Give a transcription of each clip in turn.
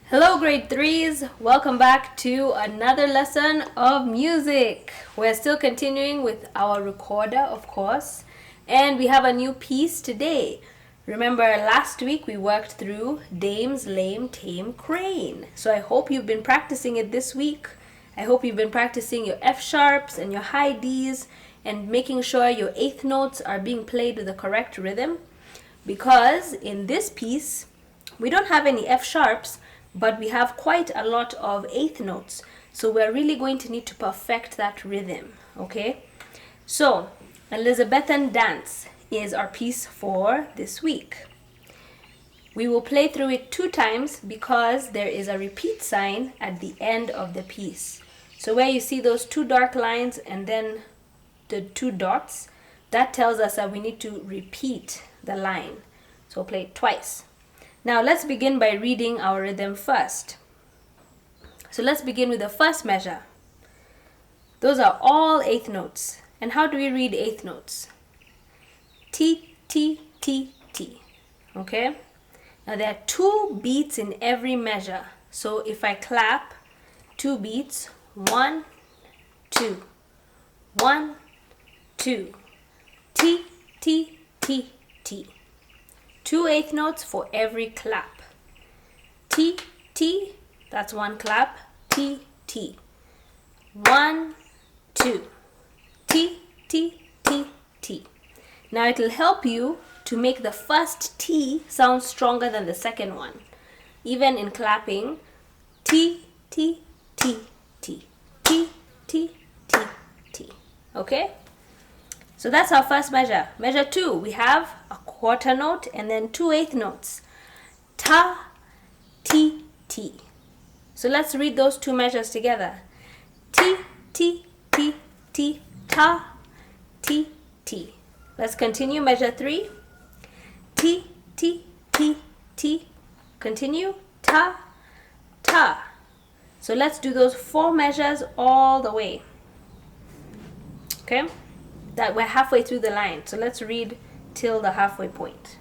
Hello, grade threes. Welcome back to another lesson of music. We're still continuing with our recorder, of course, and we have a new piece today. Remember, last week we worked through Dame's Lame Tame Crane. So I hope you've been practicing it this week. I hope you've been practicing your F sharps and your high Ds and making sure your eighth notes are being played with the correct rhythm. Because in this piece, we don't have any F sharps, but we have quite a lot of eighth notes. So we're really going to need to perfect that rhythm, okay? So, Elizabethan Dance is our piece for this week. We will play through it 2 times because there is a repeat sign at the end of the piece. So where you see those 2 dark lines and then the 2 dots, that tells us that we need to repeat the line. So we'll play it twice. Now let's begin by reading our rhythm first. So let's begin with the first measure. Those are all eighth notes. And how do we read eighth notes? T, T, T, T. Okay? Now there are 2 beats in every measure. So if I clap 2 beats, 1, 2, 1, 2, T, T, T, T. 2 eighth notes for every clap. T, T, that's 1 clap. T, T. 1, 2. T, T, T, T. Now it will help you to make the first T sound stronger than the second one. Even in clapping, T, T, T, T. T, T, T, T. Okay? So that's our first measure. Measure 2, we have a quarter note and then 2 eighth notes. Ta, T, T. So let's read those 2 measures together. T, T, T, T, ta, T, T. Let's continue. Measure 3. T, T, T, T. Continue. Ta, ta. So let's do those 4 measures all the way. Okay? That we're halfway through the line. So let's read till the halfway point.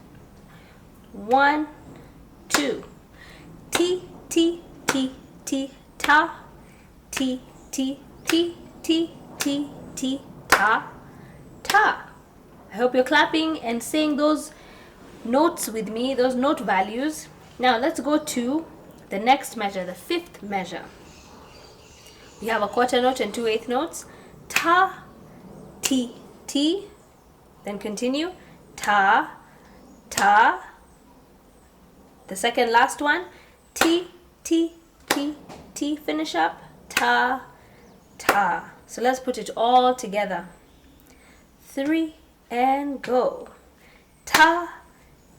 1, 2. T, T, T, T, ta. T, T, T, T, T, T, ta, ta. I hope you're clapping and saying those notes with me, those note values. Now let's go to the next measure, the 5th measure. We have a quarter note and 2 eighth notes. Ta, T, T, then continue, ta, ta. The second last one, T, T, T, T, finish up, ta, ta. So let's put it all together. 3 and go. Ta,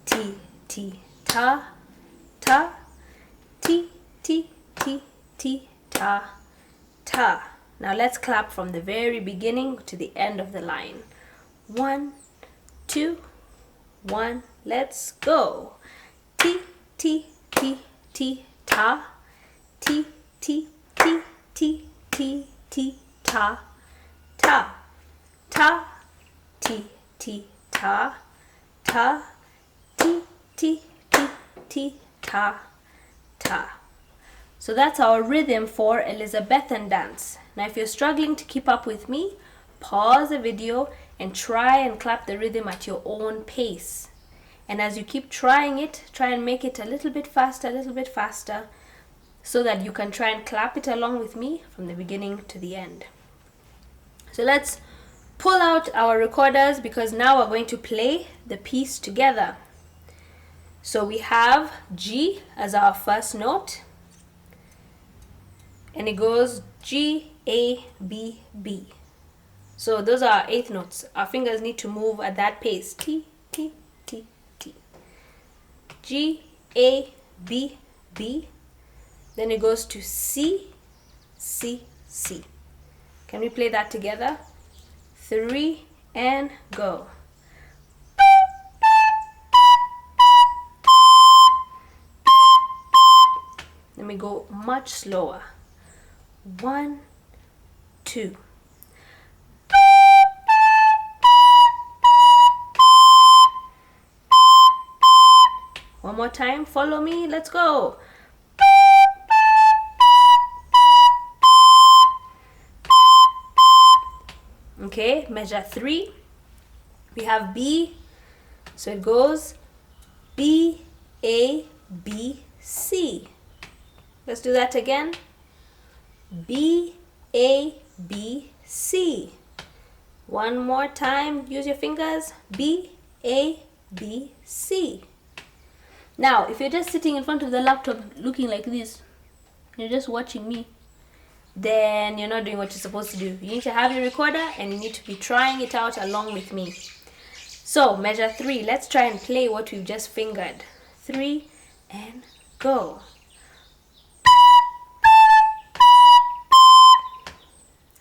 T, T, ta, ta, T, T, T, T, ta, ta. Now let's clap from the very beginning to the end of the line. 1, 2, 1, let's go. T, T, T, T, ta. T, T, T, T, T, T, ta. Ta, ta, T, T, ta. Ta, T, T, T, T, ta, ta. So that's our rhythm for Elizabethan dance. Now if you're struggling to keep up with me, pause the video and try and clap the rhythm at your own pace. And as you keep trying it, try and make it a little bit faster, so that you can try and clap it along with me from the beginning to the end. So let's pull out our recorders because now we're going to play the piece together. So we have G as our first note. And it goes G, A, B, B. So those are our eighth notes. Our fingers need to move at that pace. T, T, T, T. G, A, B, B. Then it goes to C, C, C. Can we play that together? 3 and go. Let me go much slower. 1, 2. One more time, follow me, let's go. Okay, measure 3. We have B, so it goes B, A, B, C. Let's do that again. B, A, B, C. One more time, use your fingers. B, A, B, C. Now, if you're just sitting in front of the laptop looking like this, you're just watching me, then you're not doing what you're supposed to do. You need to have your recorder and you need to be trying it out along with me. So, measure 3. Let's try and play what we've just fingered. 3 and go.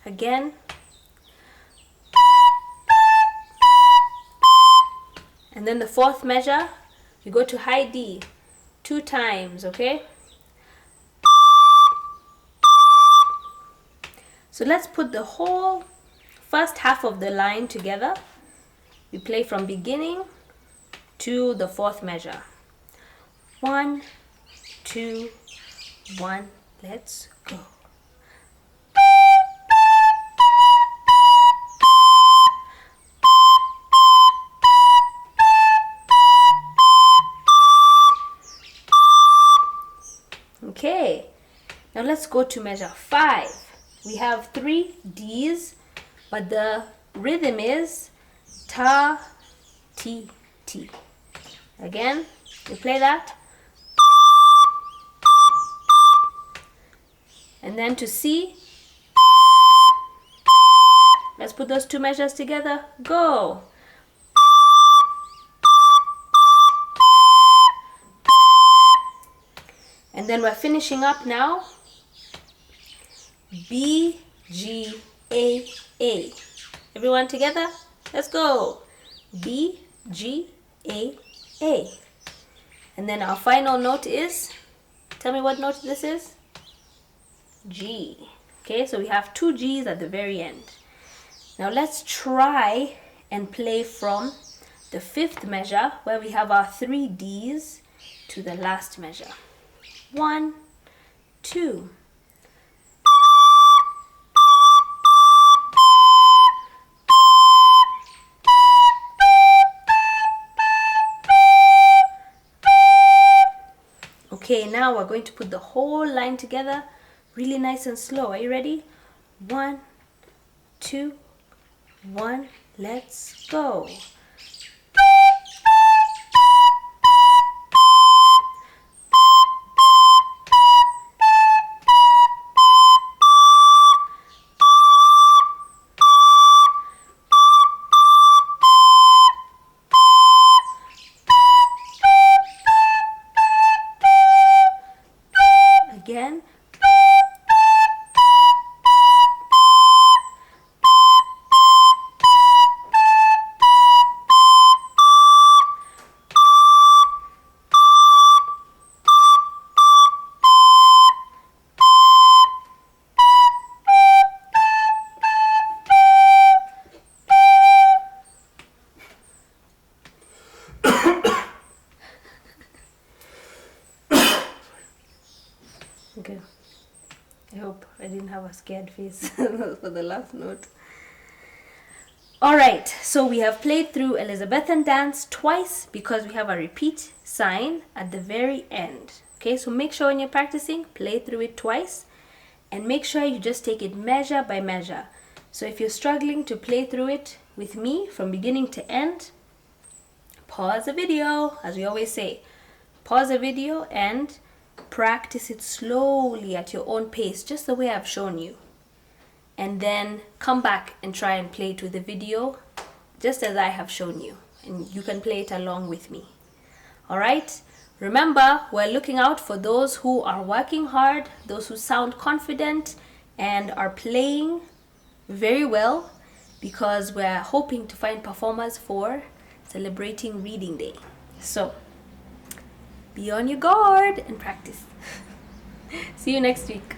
Again. And then the 4th measure, you go to high D 2 times, okay? So let's put the whole first half of the line together. We play from beginning to the 4th measure. 1, 2, 1, let's go. Okay, now let's go to measure 5. We have 3 D's, but the rhythm is ta, ti, ti. Again, we play that. And then to C, let's put those 2 measures together. Go. And then we're finishing up now. B, G, A, A. Everyone together? Let's go. B, G, A, A. And then our final note is, tell me what note this is? G. Okay, so we have 2 G's at the very end. Now let's try and play from the 5th measure where we have our 3 D's to the last measure. 1, 2. Okay, now we're going to put the whole line together really nice and slow. Are you ready? 1, 2, 1, let's go. Again. Okay. I hope I didn't have a scared face for the last note. Alright, so we have played through Elizabethan dance twice because we have a repeat sign at the very end. Okay, so make sure when you're practicing, play through it twice and make sure you just take it measure by measure. So if you're struggling to play through it with me from beginning to end, pause the video, as we always say. Pause the video and practice it slowly at your own pace, just the way I've shown you. And then come back and try and play it with the video, just as I have shown you. And you can play it along with me. Alright? Remember, we're looking out for those who are working hard, those who sound confident and are playing very well, because we're hoping to find performers for celebrating Reading Day. So, be on your guard and practice. See you next week.